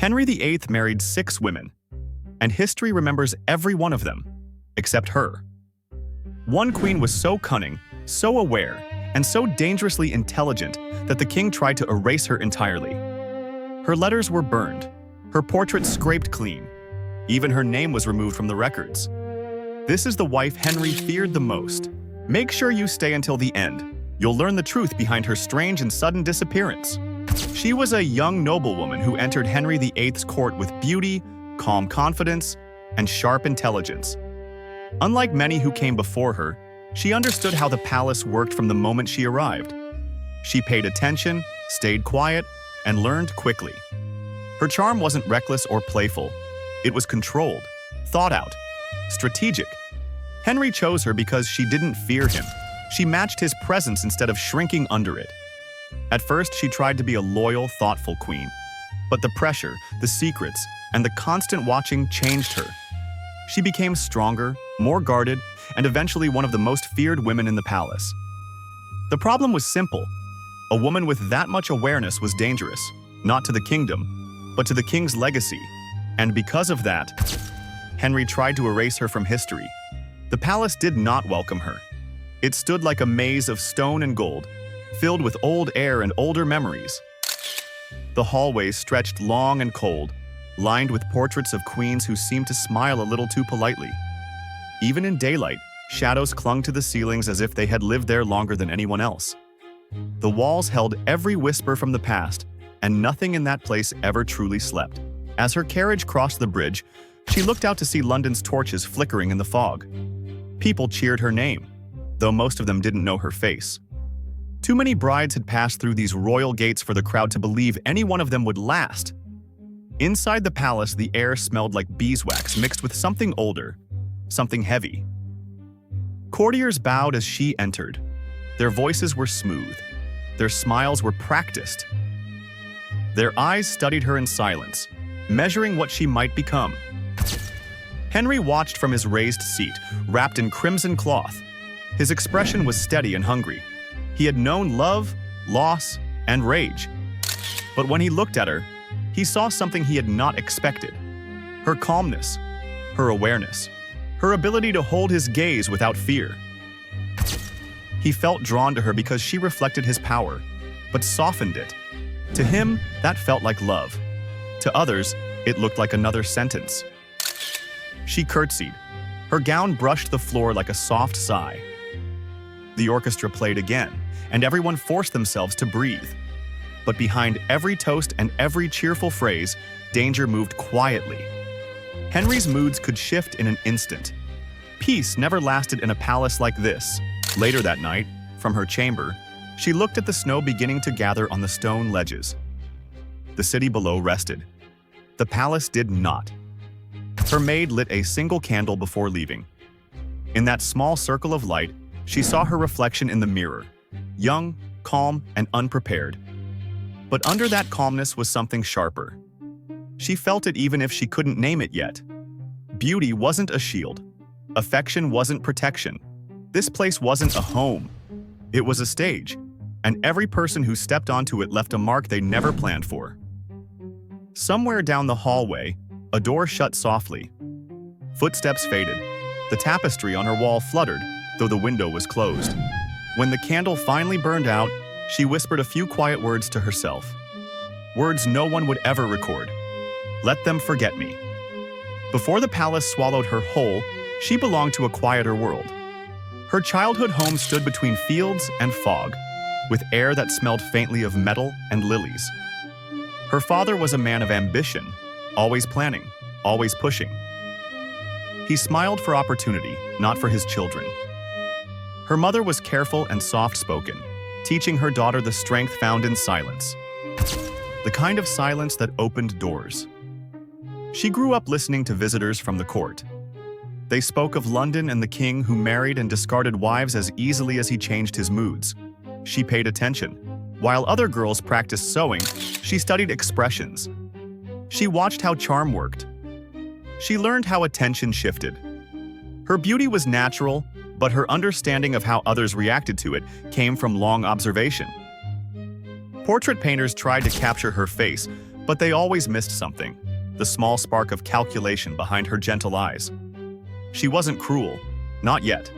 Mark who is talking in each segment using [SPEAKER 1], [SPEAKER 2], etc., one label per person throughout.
[SPEAKER 1] Henry VIII married 6 women, and history remembers every one of them, except her. One queen was so cunning, so aware, and so dangerously intelligent that the king tried to erase her entirely. Her letters were burned, her portrait scraped clean. Even her name was removed from the records. This is the wife Henry feared the most. Make sure you stay until the end. You'll learn the truth behind her strange and sudden disappearance. She was a young noblewoman who entered Henry VIII's court with beauty, calm confidence, and sharp intelligence. Unlike many who came before her, she understood how the palace worked from the moment she arrived. She paid attention, stayed quiet, and learned quickly. Her charm wasn't reckless or playful. It was controlled, thought out, strategic. Henry chose her because she didn't fear him. She matched his presence instead of shrinking under it. At first, she tried to be a loyal, thoughtful queen. But the pressure, the secrets, and the constant watching changed her. She became stronger, more guarded, and eventually one of the most feared women in the palace. The problem was simple. A woman with that much awareness was dangerous, not to the kingdom, but to the king's legacy. And because of that, Henry tried to erase her from history. The palace did not welcome her. It stood like a maze of stone and gold, filled with old air and older memories. The hallways stretched long and cold, lined with portraits of queens who seemed to smile a little too politely. Even in daylight, shadows clung to the ceilings as if they had lived there longer than anyone else. The walls held every whisper from the past, and nothing in that place ever truly slept. As her carriage crossed the bridge, she looked out to see London's torches flickering in the fog. People cheered her name, though most of them didn't know her face. Too many brides had passed through these royal gates for the crowd to believe any one of them would last. Inside the palace, the air smelled like beeswax mixed with something older, something heavy. Courtiers bowed as she entered. Their voices were smooth. Their smiles were practiced. Their eyes studied her in silence, measuring what she might become. Henry watched from his raised seat, wrapped in crimson cloth. His expression was steady and hungry. He had known love, loss, and rage. But when he looked at her, he saw something he had not expected. Her calmness, her awareness, her ability to hold his gaze without fear. He felt drawn to her because she reflected his power, but softened it. To him, that felt like love. To others, it looked like another sentence. She curtsied. Her gown brushed the floor like a soft sigh. The orchestra played again, and everyone forced themselves to breathe. But behind every toast and every cheerful phrase, danger moved quietly. Henry's moods could shift in an instant. Peace never lasted in a palace like this. Later that night, from her chamber, she looked at the snow beginning to gather on the stone ledges. The city below rested. The palace did not. Her maid lit a single candle before leaving. In that small circle of light, she saw her reflection in the mirror, young, calm, and unprepared. But under that calmness was something sharper. She felt it even if she couldn't name it yet. Beauty wasn't a shield. Affection wasn't protection. This place wasn't a home. It was a stage, and every person who stepped onto it left a mark they never planned for. Somewhere down the hallway, a door shut softly. Footsteps faded. The tapestry on her wall fluttered, though the window was closed. When the candle finally burned out, she whispered a few quiet words to herself. Words no one would ever record. Let them forget me. Before the palace swallowed her whole, she belonged to a quieter world. Her childhood home stood between fields and fog, with air that smelled faintly of metal and lilies. Her father was a man of ambition, always planning, always pushing. He smiled for opportunity, not for his children. Her mother was careful and soft-spoken, teaching her daughter the strength found in silence. The kind of silence that opened doors. She grew up listening to visitors from the court. They spoke of London and the king who married and discarded wives as easily as he changed his moods. She paid attention. While other girls practiced sewing, she studied expressions. She watched how charm worked. She learned how attention shifted. Her beauty was natural, but her understanding of how others reacted to it came from long observation. Portrait painters tried to capture her face, But they always missed something, the small spark of calculation behind her gentle eyes. She wasn't cruel, not yet.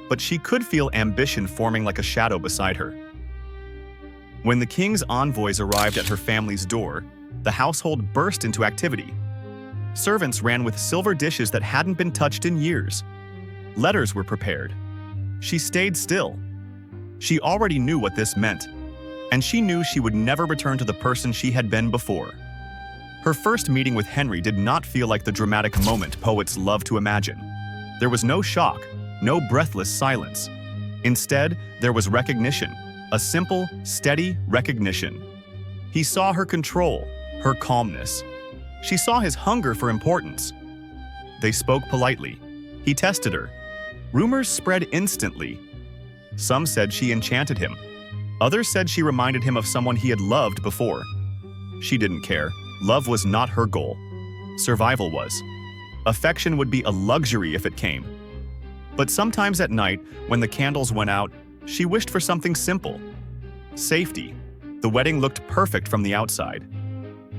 [SPEAKER 1] But she could feel ambition forming like a shadow beside her. When the king's envoys arrived at her family's door, the household burst into activity. Servants ran with silver dishes that hadn't been touched in years. Letters were prepared. She stayed still. She already knew what this meant, and she knew she would never return to the person she had been before. Her first meeting with Henry did not feel like the dramatic moment poets love to imagine. There was no shock, no breathless silence. Instead, there was recognition, a simple, steady recognition. He saw her control, her calmness. She saw his hunger for importance. They spoke politely. He tested her. Rumors spread instantly. Some said she enchanted him. Others said she reminded him of someone he had loved before. She didn't care. Love was not her goal. Survival was. Affection would be a luxury if it came. But sometimes at night, when the candles went out, she wished for something simple. Safety. The wedding looked perfect from the outside.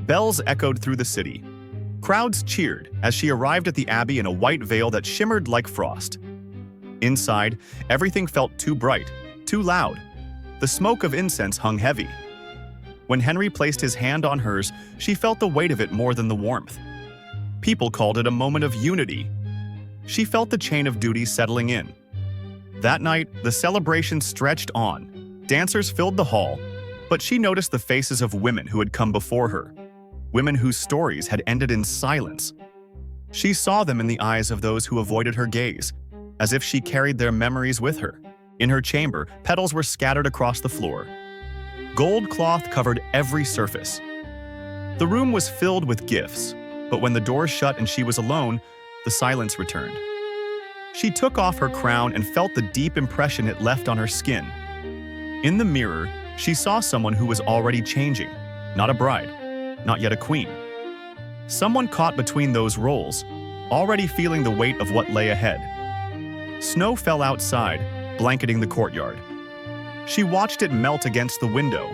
[SPEAKER 1] Bells echoed through the city. Crowds cheered as she arrived at the abbey in a white veil that shimmered like frost. Inside, everything felt too bright, too loud. The smoke of incense hung heavy. When Henry placed his hand on hers, she felt the weight of it more than the warmth. People called it a moment of unity. She felt the chain of duty settling in. That night, the celebration stretched on. Dancers filled the hall, but she noticed the faces of women who had come before her, women whose stories had ended in silence. She saw them in the eyes of those who avoided her gaze, as if she carried their memories with her. In her chamber, petals were scattered across the floor. Gold cloth covered every surface. The room was filled with gifts, but when the doors shut and she was alone, the silence returned. She took off her crown and felt the deep impression it left on her skin. In the mirror, she saw someone who was already changing, not a bride, not yet a queen. Someone caught between those roles, already feeling the weight of what lay ahead. Snow fell outside, blanketing the courtyard. She watched it melt against the window.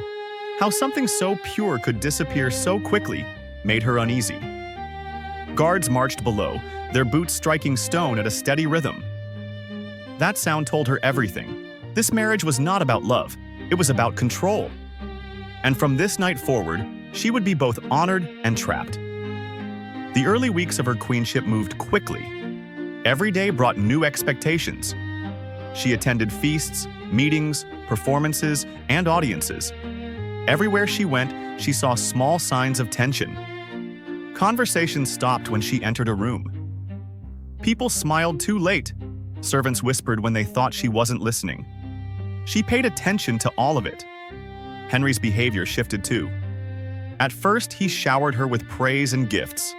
[SPEAKER 1] How something so pure could disappear so quickly made her uneasy. Guards marched below, their boots striking stone at a steady rhythm. That sound told her everything. This marriage was not about love, it was about control. And from this night forward, she would be both honored and trapped. The early weeks of her queenship moved quickly. Every day brought new expectations. She attended feasts, meetings, performances, and audiences. Everywhere she went, she saw small signs of tension. Conversation stopped when she entered a room. People smiled too late. Servants whispered when they thought she wasn't listening. She paid attention to all of it. Henry's behavior shifted too. At first, he showered her with praise and gifts.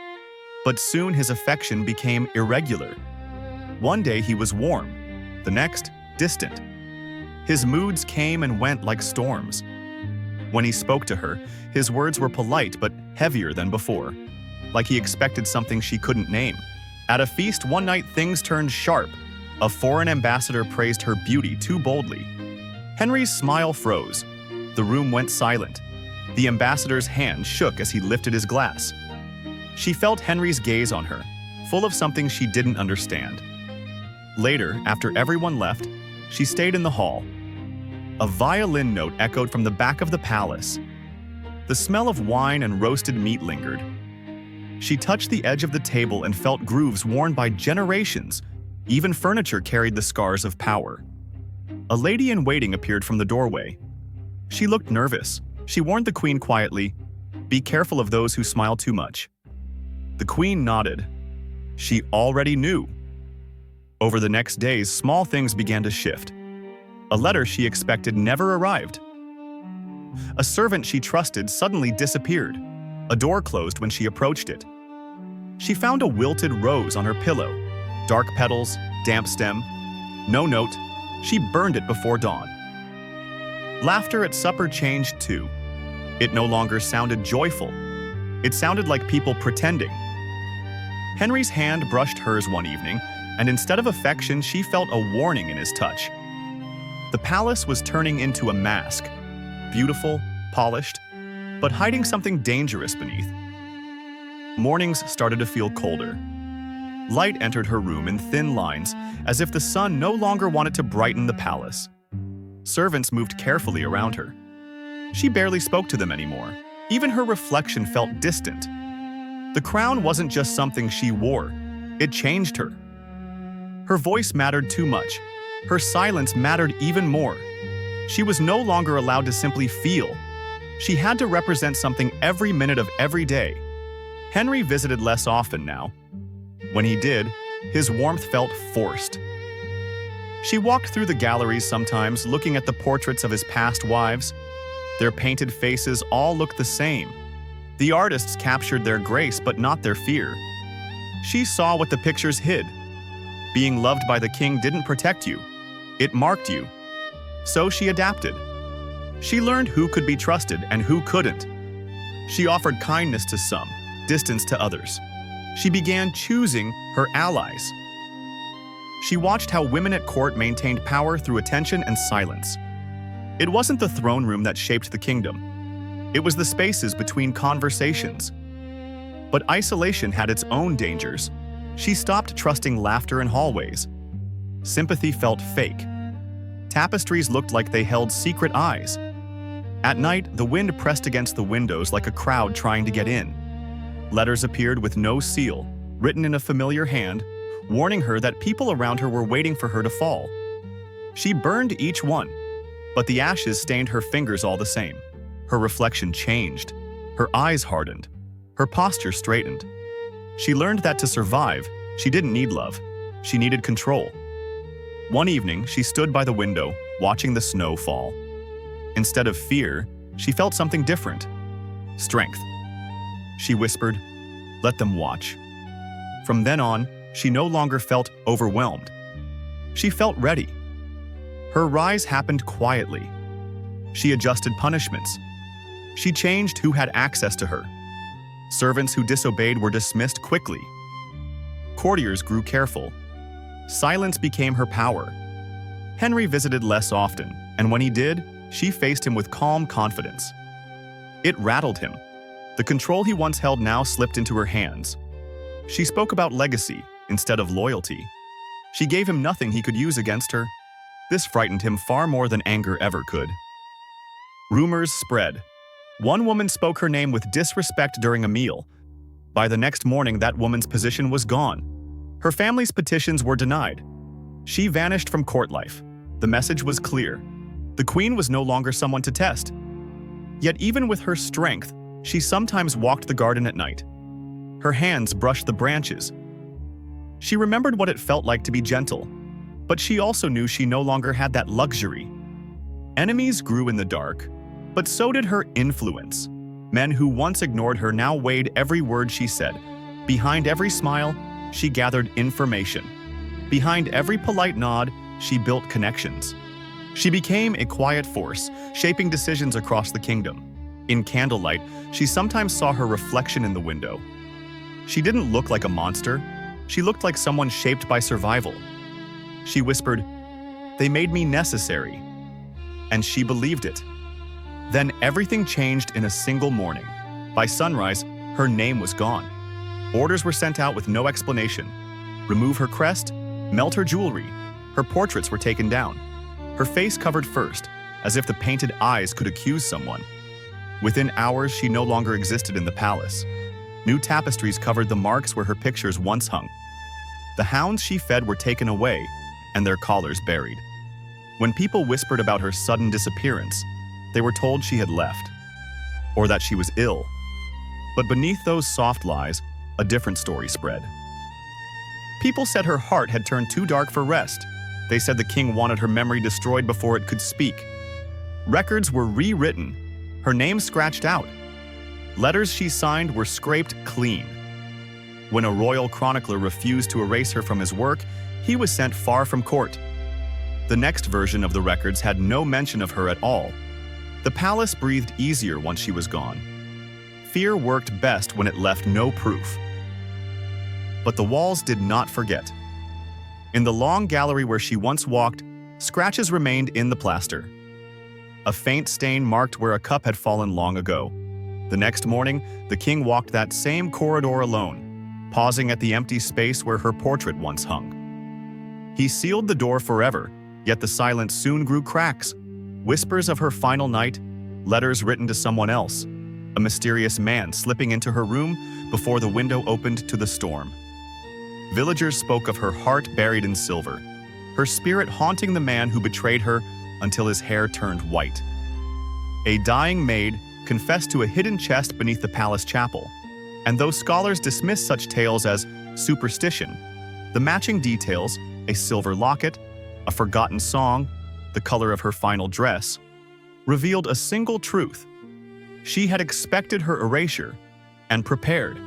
[SPEAKER 1] But soon his affection became irregular. One day he was warm, the next, distant. His moods came and went like storms. When he spoke to her, his words were polite but heavier than before, like he expected something she couldn't name. At a feast one night, things turned sharp. A foreign ambassador praised her beauty too boldly. Henry's smile froze. The room went silent. The ambassador's hand shook as he lifted his glass. She felt Henry's gaze on her, full of something she didn't understand. Later, after everyone left, she stayed in the hall. A violin note echoed from the back of the palace. The smell of wine and roasted meat lingered. She touched the edge of the table and felt grooves worn by generations. Even furniture carried the scars of power. A lady-in-waiting appeared from the doorway. She looked nervous. She warned the queen quietly, "Be careful of those who smile too much." The queen nodded. She already knew. Over the next days, small things began to shift. A letter she expected never arrived. A servant she trusted suddenly disappeared. A door closed when she approached it. She found a wilted rose on her pillow. Dark petals, damp stem. No note. She burned it before dawn. Laughter at supper changed too. It no longer sounded joyful. It sounded like people pretending. Henry's hand brushed hers one evening, and instead of affection, she felt a warning in his touch. The palace was turning into a mask. Beautiful, polished, but hiding something dangerous beneath. Mornings started to feel colder. Light entered her room in thin lines, as if the sun no longer wanted to brighten the palace. Servants moved carefully around her. She barely spoke to them anymore. Even her reflection felt distant. The crown wasn't just something she wore. It changed her. Her voice mattered too much. Her silence mattered even more. She was no longer allowed to simply feel. She had to represent something every minute of every day. Henry visited less often now. When he did, his warmth felt forced. She walked through the galleries sometimes, looking at the portraits of his past wives. Their painted faces all looked the same. The artists captured their grace, but not their fear. She saw what the pictures hid. Being loved by the king didn't protect you. It marked you. So she adapted. She learned who could be trusted and who couldn't. She offered kindness to some, distance to others. She began choosing her allies. She watched how women at court maintained power through attention and silence. It wasn't the throne room that shaped the kingdom. It was the spaces between conversations. But isolation had its own dangers. She stopped trusting laughter in hallways. Sympathy felt fake. Tapestries looked like they held secret eyes. At night, the wind pressed against the windows like a crowd trying to get in. Letters appeared with no seal, written in a familiar hand, warning her that people around her were waiting for her to fall. She burned each one, but the ashes stained her fingers all the same. Her reflection changed. Her eyes hardened. Her posture straightened. She learned that to survive, she didn't need love. She needed control. One evening, she stood by the window, watching the snow fall. Instead of fear, she felt something different. Strength. She whispered, "Let them watch." From then on, she no longer felt overwhelmed. She felt ready. Her rise happened quietly. She adjusted punishments. She changed who had access to her. Servants who disobeyed were dismissed quickly. Courtiers grew careful. Silence became her power. Henry visited less often, and when he did, she faced him with calm confidence. It rattled him. The control he once held now slipped into her hands. She spoke about legacy instead of loyalty. She gave him nothing he could use against her. This frightened him far more than anger ever could. Rumors spread. One woman spoke her name with disrespect during a meal. By the next morning, that woman's position was gone. Her family's petitions were denied. She vanished from court life. The message was clear. The queen was no longer someone to test. Yet even with her strength, she sometimes walked the garden at night. Her hands brushed the branches. She remembered what it felt like to be gentle, but she also knew she no longer had that luxury. Enemies grew in the dark, but so did her influence. Men who once ignored her now weighed every word she said. Behind every smile, she gathered information. Behind every polite nod, she built connections. She became a quiet force, shaping decisions across the kingdom. In candlelight, she sometimes saw her reflection in the window. She didn't look like a monster. She looked like someone shaped by survival. She whispered, "They made me necessary." And she believed it. Then everything changed in a single morning. By sunrise, her name was gone. Orders were sent out with no explanation. Remove her crest, melt her jewelry. Her portraits were taken down. Her face covered first, as if the painted eyes could accuse someone. Within hours, she no longer existed in the palace. New tapestries covered the marks where her pictures once hung. The hounds she fed were taken away, and their collars buried. When people whispered about her sudden disappearance, they were told she had left, or that she was ill. But beneath those soft lies, a different story spread. People said her heart had turned too dark for rest. They said the king wanted her memory destroyed before it could speak. Records were rewritten, her name scratched out. Letters she signed were scraped clean. When a royal chronicler refused to erase her from his work, he was sent far from court. The next version of the records had no mention of her at all. The palace breathed easier once she was gone. Fear worked best when it left no proof. But the walls did not forget. In the long gallery where she once walked, scratches remained in the plaster. A faint stain marked where a cup had fallen long ago. The next morning, the king walked that same corridor alone, pausing at the empty space where her portrait once hung. He sealed the door forever, yet the silence soon grew cracks. Whispers of her final night, letters written to someone else, a mysterious man slipping into her room before the window opened to the storm. Villagers spoke of her heart buried in silver, her spirit haunting the man who betrayed her until his hair turned white. A dying maid confessed to a hidden chest beneath the palace chapel, and though scholars dismiss such tales as superstition, the matching details, a silver locket, a forgotten song, the color of her final dress, revealed a single truth. She had expected her erasure and prepared.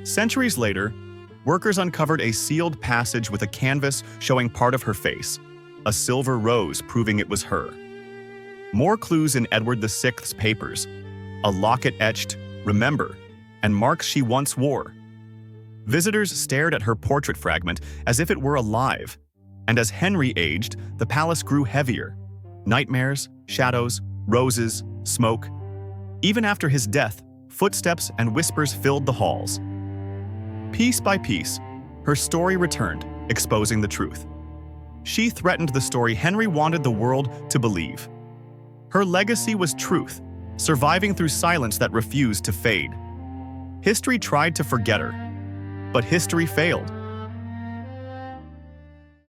[SPEAKER 1] Centuries later, workers uncovered a sealed passage with a canvas showing part of her face, a silver rose proving it was her. More clues in Edward VI's papers, a locket etched, "Remember," and marks she once wore. Visitors stared at her portrait fragment as if it were alive, and as Henry aged, the palace grew heavier. Nightmares, shadows, roses, smoke. Even after his death, footsteps and whispers filled the halls. Piece by piece, her story returned, exposing the truth. She threatened the story Henry wanted the world to believe. Her legacy was truth, surviving through silence that refused to fade. History tried to forget her, but history failed.